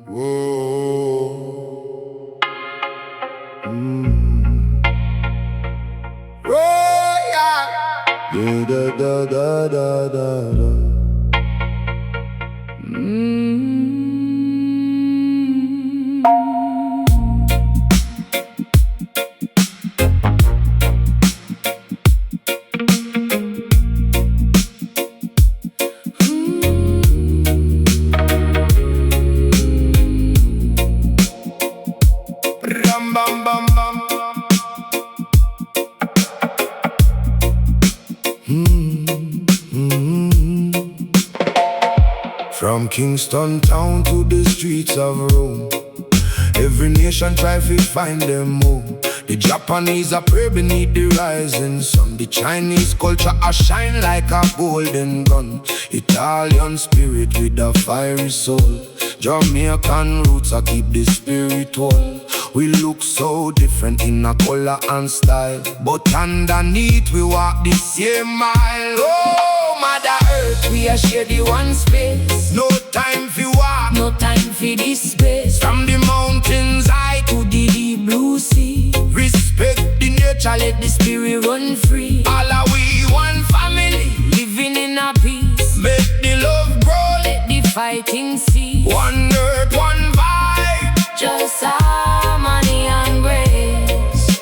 Whoa. Royal. Da da da da da da da. Bam bam bam. From Kingston town to the streets of Rome, every nation try to find them home. The Japanese are pray beneath the rising sun. The Chinese culture a shine like a golden gun. Italian spirit with a fiery soul. Jamaican roots a keep the spirit whole. We look so different in a color and style, but underneath we walk the same mile. Oh, Mother Earth, we are share the one space. No time for war, no time for this space. From the mountains high to the deep blue sea, respect the nature, let the spirit run free. All are we one family, living in a peace. Make the love grow, let the fighting cease. One earth, one vibe, just harmony and grace.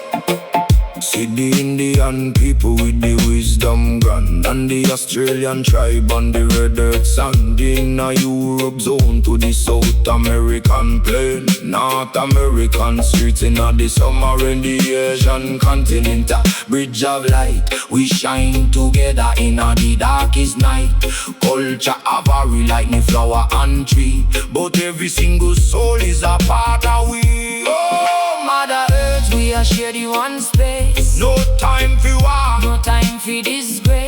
See the Indian people with the wisdom grand, and the Australian tribe on the red earth sand. In a Europe zone to the South American plain, North American streets in a the summer in the Asian continent. A bridge of light, we shine together in a the darkest night. Culture a vary like the flower and tree, but every single soul is a part of we. Oh, Mother Earth, we are share the one space. No time for war, no time for disgrace.